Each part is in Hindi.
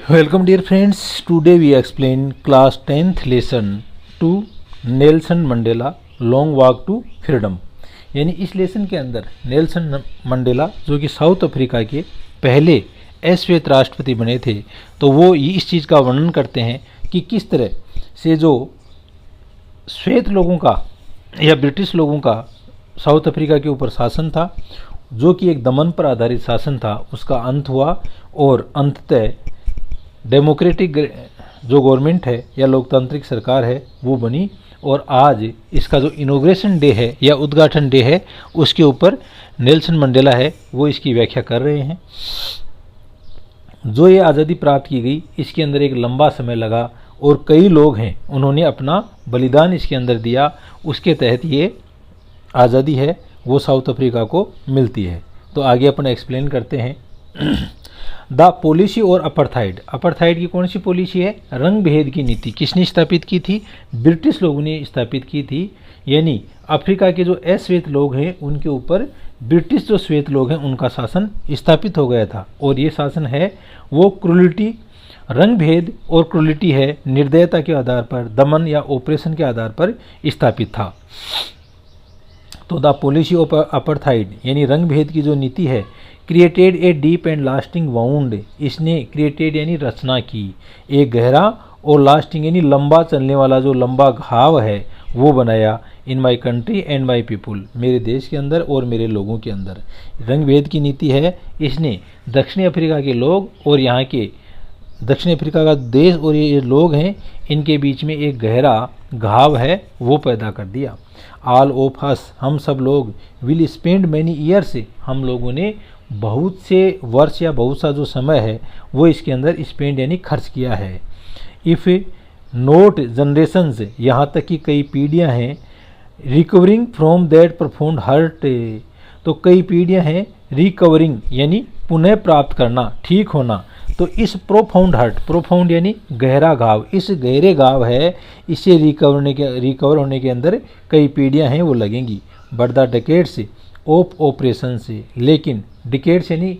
Welcome dear friends, today we explain class 10th lesson to Nelson Mandela long walk to freedom. यानी इस लेसन के अंदर नेल्सन मंडेला जो कि साउथ अफ्रीका के पहले अश्वेत राष्ट्रपति बने थे, तो वो इस चीज़ का वर्णन करते हैं कि किस तरह से जो श्वेत लोगों का या ब्रिटिश लोगों का साउथ अफ्रीका के ऊपर शासन था, जो कि एक दमन पर आधारित शासन था, उसका अंत हुआ और अंततः डेमोक्रेटिक जो गवर्नमेंट है या लोकतांत्रिक सरकार है वो बनी। और आज इसका जो इनॉग्रेशन डे है या उद्घाटन डे है, उसके ऊपर नेल्सन मंडेला है वो इसकी व्याख्या कर रहे हैं। जो ये आज़ादी प्राप्त की गई, इसके अंदर एक लंबा समय लगा और कई लोग हैं उन्होंने अपना बलिदान इसके अंदर दिया, उसके तहत ये आज़ादी है वो साउथ अफ्रीका को मिलती है। तो आगे अपन एक्सप्लेन करते हैं। द पॉलिसी और अपार्थाइड। अपार्थाइड की कौन सी पॉलिसी है? रंग भेद की नीति। किसने स्थापित की थी? ब्रिटिश लोगों ने स्थापित की थी। यानी अफ्रीका के जो अश्वेत लोग हैं उनके ऊपर ब्रिटिश जो श्वेत लोग हैं उनका शासन स्थापित हो गया था। और ये शासन है वो क्रूलिटी, रंग भेद और क्रूलिटी है, निर्दयता के आधार पर, दमन या ऑपरेशन के आधार पर स्थापित था। तो द पॉलिसी ऑफ अपार्थाइड यानी रंग भेद की जो नीति है, created a deep and lasting wound, इसने क्रिएटेड यानी रचना की, एक गहरा और लास्टिंग यानी लंबा चलने वाला जो लंबा घाव है वो बनाया, in my country and my people, मेरे देश के अंदर और मेरे लोगों के अंदर। रंग भेद की नीति है, इसने दक्षिणी अफ्रीका के लोग और यहाँ के दक्षिण अफ्रीका का देश और ये लोग हैं, इनके बीच में एक गहरा घाव है वो पैदा कर दिया। ऑल ऑफ अस, हम सब लोग, विल स्पेंड मैनी ईयर्स, हम लोगों ने बहुत से वर्ष या बहुत सा जो समय है वो इसके अंदर स्पेंड यानी खर्च किया है। इफ़ नोट जनरेशंस, यहाँ तक कि कई पीढ़ियाँ हैं, recovering from that profound hurt, तो कई पीढ़ियाँ हैं रिकवरिंग यानी पुनः प्राप्त करना, ठीक होना। तो इस प्रोफाउंड हर्ट, प्रोफाउंड यानी गहरा घाव, इस गहरे घाव है, इससे रिकवर होने के अंदर कई पीढ़ियाँ हैं वो लगेंगी। But the decades of operation से, लेकिन डिकेड्स यानी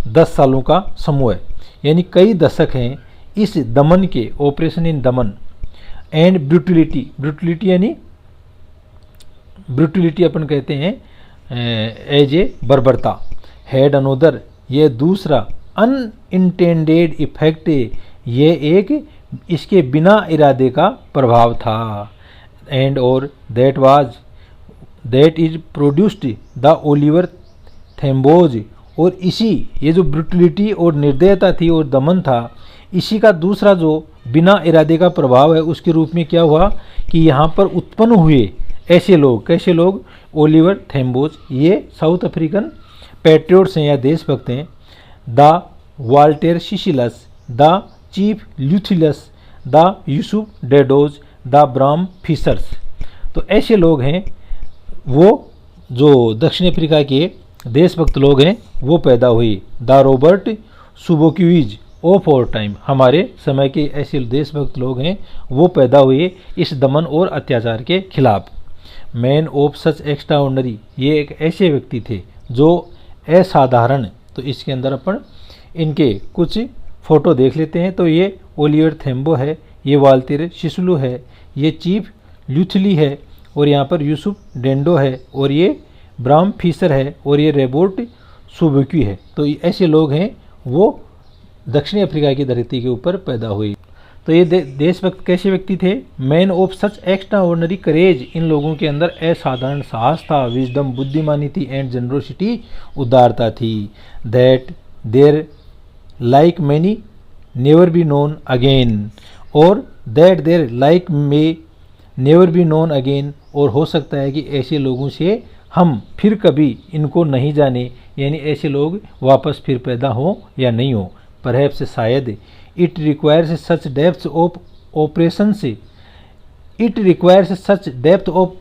10 सालों का समूह है, यानी कई दशक हैं इस दमन के, ऑपरेशन इन दमन, एंड ब्रूटिलिटी, ब्रूटिलिटी यानी ब्रूटिलिटी अपन कहते हैं एज ए बर्बरता, हैड अनोदर, ये दूसरा, अनइंटेंडेड इफेक्ट, ये एक इसके बिना इरादे का प्रभाव था। एंड और that is produced the Oliver Tambos, और इसी ये जो ब्रूटिलिटी और निर्दयता थी और दमन था, इसी का दूसरा जो बिना इरादे का प्रभाव है उसके रूप में क्या हुआ कि यहाँ पर उत्पन्न हुए ऐसे लोग, कैसे लोग? ओलिवर थेम्बोज, ये साउथ अफ्रीकन पैट्रियोट्स हैं या देशभक्त हैं। The Walter Sisulus, the Chief Luthulis, the Yusuf Dadoos, the Bram Fischers, तो ऐसे लोग हैं वो जो दक्षिण अफ्रीका के देशभक्त लोग हैं वो पैदा हुए। द रॉबर्ट सुबोक्यूइज ऑफ और टाइम, हमारे समय के ऐसे देशभक्त लोग हैं वो पैदा हुए इस दमन और अत्याचार के खिलाफ। मैन ऑफ सच एक्स्ट्राऑर्डिनरी, ये एक ऐसे व्यक्ति थे जो असाधारण। तो इसके अंदर अपन इनके कुछ फ़ोटो देख लेते हैं। तो ये ओलिवर थेम्बो है, ये वाल्टेर सिसलू है, ये चीफ ल्यूथली है, और यहाँ पर यूसुफ डेंडो है, और ये ब्राम फिशर है, और ये रेबोर्ट सुबुकी है। तो ऐसे लोग हैं वो दक्षिणी अफ्रीका की धरती के ऊपर पैदा हुए। तो ये देशभक्त कैसे व्यक्ति थे? Man of such extraordinary courage, इन लोगों के अंदर असाधारण साहस था, विजडम बुद्धिमानी थी, एंड जनरोसिटी उदारता थी। That their like many never be known again, और that their like may never be known again, और हो सकता है कि ऐसे लोगों से हम फिर कभी इनको नहीं जाने, यानी ऐसे लोग वापस फिर पैदा हो या नहीं हो। परहैप्स, शायद, it requires such depth of operation से, it requires such depth of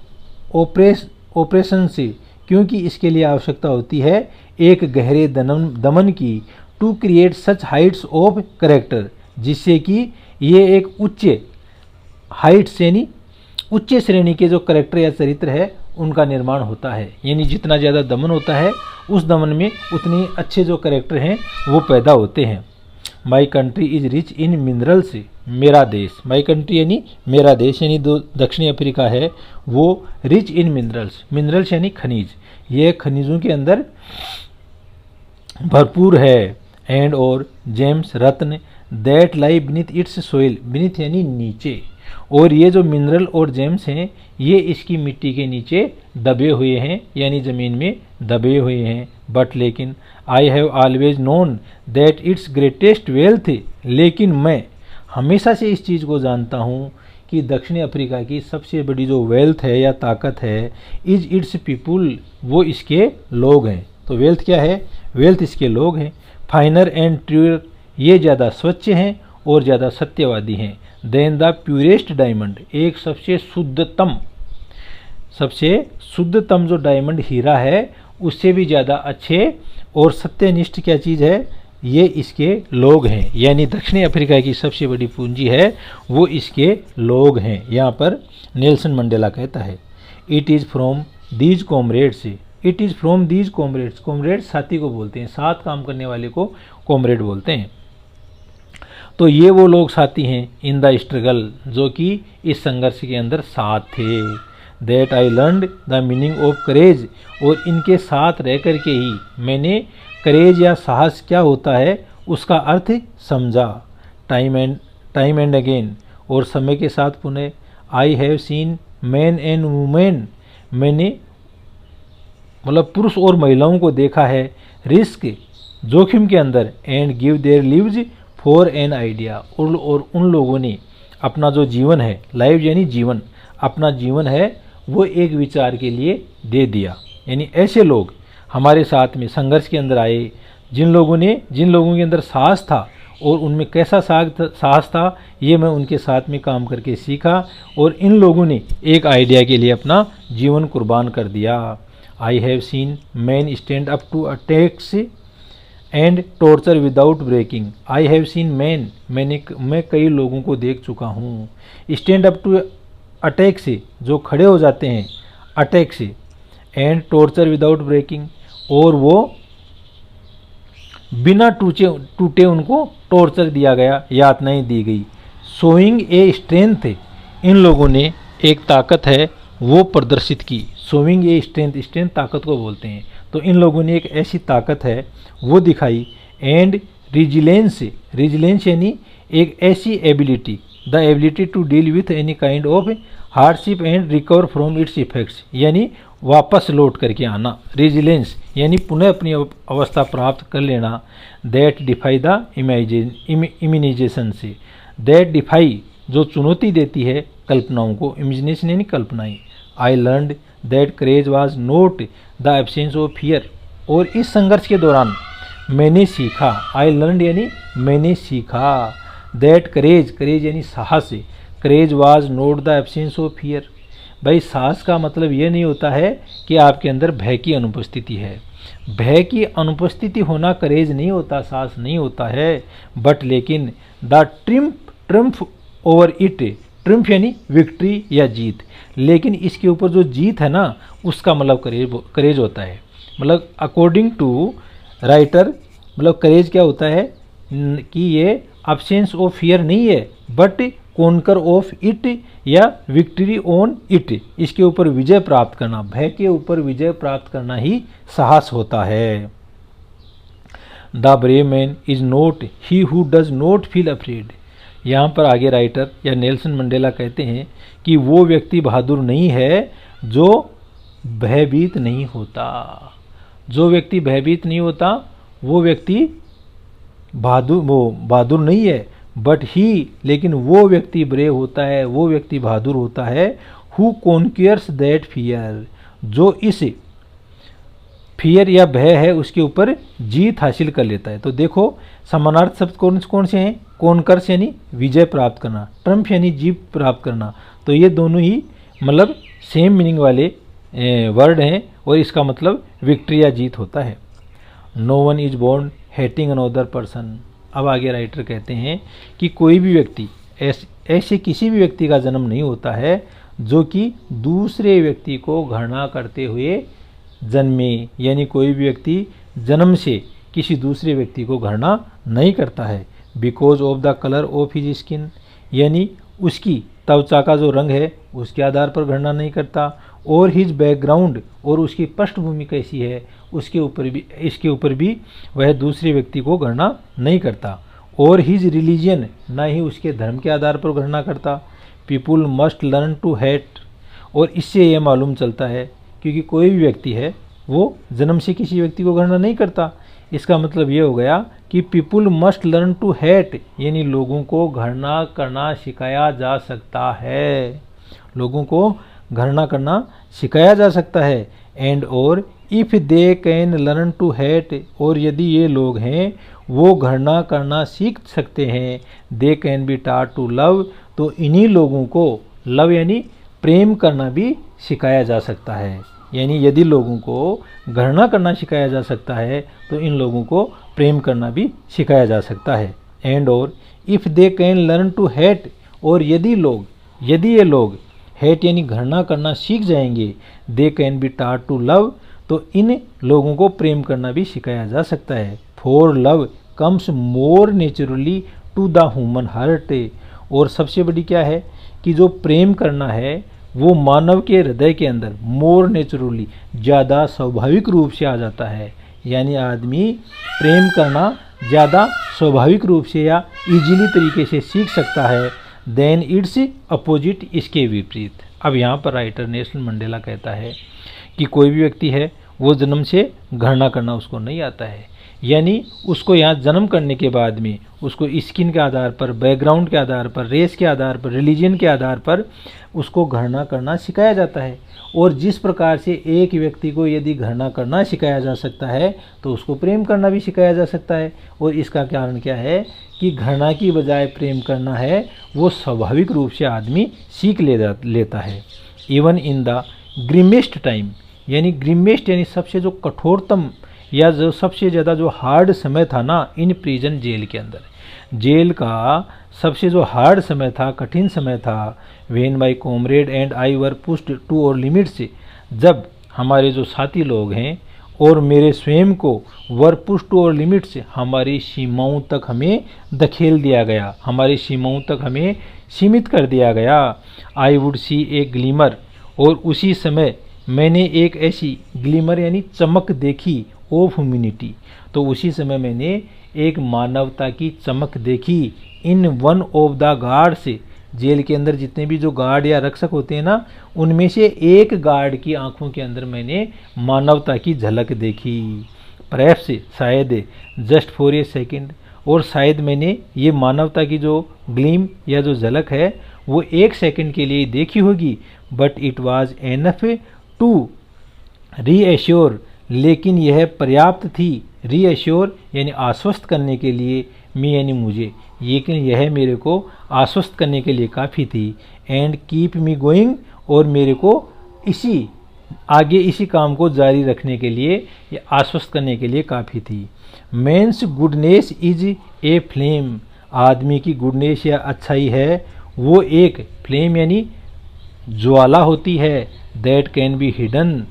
operation से, क्योंकि इसके लिए आवश्यकता होती है एक गहरे दमन की, to create such heights of character, जिससे कि ये एक उच्च हाइट्स यानी उच्च श्रेणी के जो करेक्टर या चरित्र है उनका निर्माण होता है। यानी जितना ज़्यादा दमन होता है उस दमन में उतने अच्छे जो करेक्टर हैं वो पैदा होते हैं। My country is rich in minerals, मेरा देश, माई कंट्री यानी मेरा देश यानी दक्षिणी अफ्रीका है वो रिच इन मिनरल्स, मिनरल्स यानी खनिज, ये खनिजों के अंदर भरपूर है, एंड और James Ratna that lie beneath it's soil, beneath यानी नीचे, और ये जो मिनरल और जेम्स हैं ये इसकी मिट्टी के नीचे दबे हुए हैं यानी ज़मीन में दबे हुए हैं। बट लेकिन I have always known that it's greatest wealth, लेकिन मैं हमेशा से इस चीज़ को जानता हूँ कि दक्षिणी अफ्रीका की सबसे बड़ी जो वेल्थ है या ताकत है इज इट्स पीपुल, वो इसके लोग हैं। तो वेल्थ क्या है? वेल्थ इसके लोग हैं। फाइनर एंड ट्रूअर, ये ज़्यादा स्वच्छ हैं और ज़्यादा सत्यवादी हैं। देन द प्यूरेस्ट डायमंड, एक सबसे शुद्धतम जो डायमंड हीरा है उससे भी ज़्यादा अच्छे और सत्यनिष्ठ क्या चीज़ है? ये इसके लोग हैं। यानी दक्षिणी अफ्रीका की सबसे बड़ी पूंजी है वो इसके लोग हैं। यहाँ पर नेल्सन मंडेला कहता है it is from these comrades, it is from these comrades, comrades साथी को बोलते हैं, साथ काम करने वाले को कॉमरेड बोलते हैं। तो ये वो लोग साथी हैं इन द स्ट्रगल, जो कि इस संघर्ष के अंदर साथ थे। That I learned the meaning of courage, और इनके साथ रह कर के ही मैंने करेज या साहस क्या होता है उसका अर्थ समझा। टाइम एंड अगेन, और समय के साथ पुनः। आई have seen man and women, मैंने मतलब पुरुष और महिलाओं को देखा है रिस्क जोखिम के अंदर, and give their lives for an idea, और उन लोगों ने अपना जो जीवन है, लाइव यानी जीवन, अपना जीवन है वो एक विचार के लिए दे दिया। यानी ऐसे लोग हमारे साथ में संघर्ष के अंदर आए, जिन लोगों के अंदर साहस था, और उनमें कैसा साहस था ये मैं उनके साथ में काम करके सीखा, और इन लोगों ने एक आइडिया के लिए अपना जीवन कुर्बान कर दिया। I have seen man stand up to attacks and torture without breaking. I have seen man, मैं कई लोगों को देख चुका हूँ। स्टैंड अप टू अटैक से, जो खड़े हो जाते हैं अटैक से, एंड टॉर्चर विदाउट ब्रेकिंग, और वो बिना टूटे उनको टॉर्चर दिया गया, यातनाएं दी गई। शोइंग ए स्ट्रेंथ, इन लोगों ने एक ताकत है वो प्रदर्शित की। शोइंग ए स्ट्रेंथ, स्ट्रेंथ ताकत को बोलते हैं, तो इन लोगों ने एक ऐसी ताकत है वो दिखाई। एंड रिजिलेंस, रिजिलेंस यानी एक ऐसी ability, the ability to deal with any kind of hardship and recover from its effects, यानी वापस लौट करके आना। रेजिलेंस यानी पुनः अपनी अवस्था प्राप्त कर लेना। दैट डिफाई द इमेजिनेशन से, दैट डिफाई जो चुनौती देती है कल्पनाओं को, इमेजिनेशन यानी कल्पनाएं। I learned that courage was not the absence of fear, और इस संघर्ष के दौरान मैंने सीखा, आई लर्नड यानी मैंने सीखा, दैट करेज, करेज यानी साहस, courage was not the absence of fear. भाई साहस का मतलब ये नहीं होता है कि आपके अंदर भय की अनुपस्थिति है, भय की अनुपस्थिति होना करेज नहीं होता, साहस नहीं होता है। बट लेकिन the triumph over it, triumph यानी विक्ट्री या जीत, लेकिन इसके ऊपर जो जीत है ना उसका मतलब करेज होता है। मतलब अकॉर्डिंग टू राइटर, मतलब करेज क्या होता है कि ये अब्सेंस ऑफ फियर नहीं है, बट कॉन्कर ऑफ इट या विक्ट्री ऑन इट, इसके ऊपर विजय प्राप्त करना, भय के ऊपर विजय प्राप्त करना ही साहस होता है। The brave man is not he who does not feel afraid. यहाँ पर आगे राइटर या नेल्सन मंडेला कहते हैं कि वो व्यक्ति बहादुर नहीं है जो भयभीत नहीं होता, जो व्यक्ति भयभीत नहीं होता वो व्यक्ति बहादुर नहीं है। बट ही, लेकिन वो व्यक्ति ब्रेव होता है, वो व्यक्ति बहादुर होता है। हु कॉन्क्यूअर्स दैट फियर, जो इस फियर या भय है उसके ऊपर जीत हासिल कर लेता है। तो देखो समानार्थी शब्द कौन से हैं? कॉन्कर्स यानी विजय प्राप्त करना, ट्रम्प यानी जीत प्राप्त करना। तो ये दोनों ही मतलब सेम मीनिंग वाले वर्ड हैं और इसका मतलब विक्ट्री या जीत होता है। No one is born hating another person. अब आगे राइटर कहते हैं कि कोई भी व्यक्ति ऐसे किसी भी व्यक्ति का जन्म नहीं होता है जो कि दूसरे व्यक्ति को घृणा करते हुए जन्मे, यानी कोई भी व्यक्ति जन्म से किसी दूसरे व्यक्ति को घृणा नहीं करता है। Because of the colour of his skin, यानी उसकी त्वचा का जो रंग है उसके आधार पर घृणा नहीं करता, और हिज बैकग्राउंड, और उसकी पृष्ठभूमि कैसी है इसके ऊपर भी वह दूसरे व्यक्ति को घृणा नहीं करता, और हिज रिलीजन, ना ही उसके धर्म के आधार पर घृणा करता। People must learn to hate, और इससे यह मालूम चलता है क्योंकि कोई भी व्यक्ति है वो जन्म से किसी व्यक्ति को घृणा नहीं करता, इसका मतलब ये हो गया कि people must learn to hate, यानी लोगों को घृणा करना सिखाया जा सकता है, लोगों को घृणा करना सिखाया जा सकता है। एंड और if they can learn to hate, और यदि ये लोग हैं वो घृणा करना सीख सकते हैं, they can be taught to love, तो इन्हीं लोगों को लव यानी प्रेम करना भी सिखाया जा सकता है। यानी यदि लोगों को घृणा करना सिखाया जा सकता है तो इन लोगों को प्रेम करना भी सिखाया जा सकता है। एंड और if they can learn to hate, और यदि ये लोग हेट यानी घृणा करना सीख जाएंगे, they can be taught to love, तो इन लोगों को प्रेम करना भी सिखाया जा सकता है। For love comes more naturally to the human heart, और सबसे बड़ी क्या है कि जो प्रेम करना है वो मानव के हृदय के अंदर मोर नेचुरली ज़्यादा स्वाभाविक रूप से आ जाता है, यानी आदमी प्रेम करना ज़्यादा स्वाभाविक रूप से या इजीली तरीके से सीख सकता है देन इट्स अपोजिट, इसके विपरीत। अब यहाँ पर राइटर नेल्सन मंडेला कहता है कि कोई भी व्यक्ति है वो जन्म से घृणा करना उसको नहीं आता है, यानी उसको यहाँ जन्म करने के बाद में उसको स्किन के आधार पर, बैकग्राउंड के आधार पर, रेस के आधार पर, रिलीजन के आधार पर उसको घृणा करना सिखाया जाता है। और जिस प्रकार से एक व्यक्ति को यदि घृणा करना सिखाया जा सकता है तो उसको प्रेम करना भी सिखाया जा सकता है। और इसका कारण क्या है कि घृणा की बजाय प्रेम करना है वो स्वाभाविक रूप से आदमी सीख लेता है। Even in the grimmest time, यानी ग्रीमेस्ट यानी सबसे जो कठोरतम या जो सबसे ज़्यादा जो हार्ड समय था ना इन प्रिजन, जेल के अंदर, जेल का सबसे जो हार्ड समय था, कठिन समय था, when my comrade and I were pushed to our limits, जब हमारे जो साथी लोग हैं और मेरे स्वयं को वर पुश्ड टू और लिमिट्स, हमारी सीमाओं तक हमें धकेल दिया गया, हमारी सीमाओं तक हमें सीमित कर दिया गया। I would see A glimmer, और उसी समय मैंने एक ऐसी ग्लीमर यानी चमक देखी ऑफ ह्यूमैनिटी, तो उसी समय मैंने एक मानवता की चमक देखी in one of the guards, जेल के अंदर जितने भी जो गार्ड या रक्षक होते हैं ना उनमें से एक गार्ड की आंखों के अंदर मैंने मानवता की झलक देखी। परहैप्स, शायद, जस्ट फॉर ए सेकेंड, और शायद मैंने ये मानवता की जो ग्लीम या जो झलक है वो एक सेकंड के लिए देखी होगी, but it was enough to reassure, लेकिन यह पर्याप्त थी, रीएश्योर यानी आश्वस्त करने के लिए, मी यानी मुझे, लेकिन यह मेरे को आश्वस्त करने के लिए काफ़ी थी। एंड कीप मी गोइंग, और मेरे को इसी काम को जारी रखने के लिए या आश्वस्त करने के लिए काफ़ी थी। Man's goodness is a flame, आदमी की गुडनेस या अच्छाई है वो एक फ्लेम यानी ज्वाला होती है, दैट कैन बी हिडन,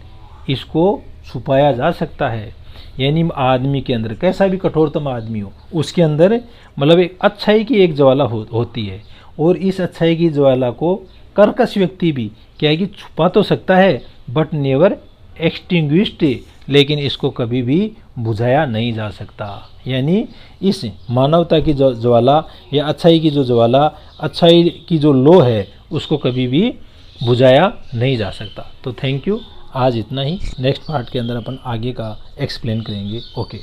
इसको छुपाया जा सकता है। यानी आदमी के अंदर कैसा भी कठोरतम आदमी हो उसके अंदर मतलब एक अच्छाई की एक ज्वाला होती है, और इस अच्छाई की ज्वाला को कर्कश व्यक्ति भी क्या है कि छुपा तो सकता है बट नेवर एक्सटिंग्विश्ड, लेकिन इसको कभी भी बुझाया नहीं जा सकता। यानी इस मानवता की जो ज्वाला या अच्छाई की जो ज्वाला, अच्छाई की जो लो है उसको कभी भी बुझाया नहीं जा सकता। तो थैंक यू, आज इतना ही। नेक्स्ट पार्ट के अंदर अपन आगे का एक्सप्लेन करेंगे। ओके।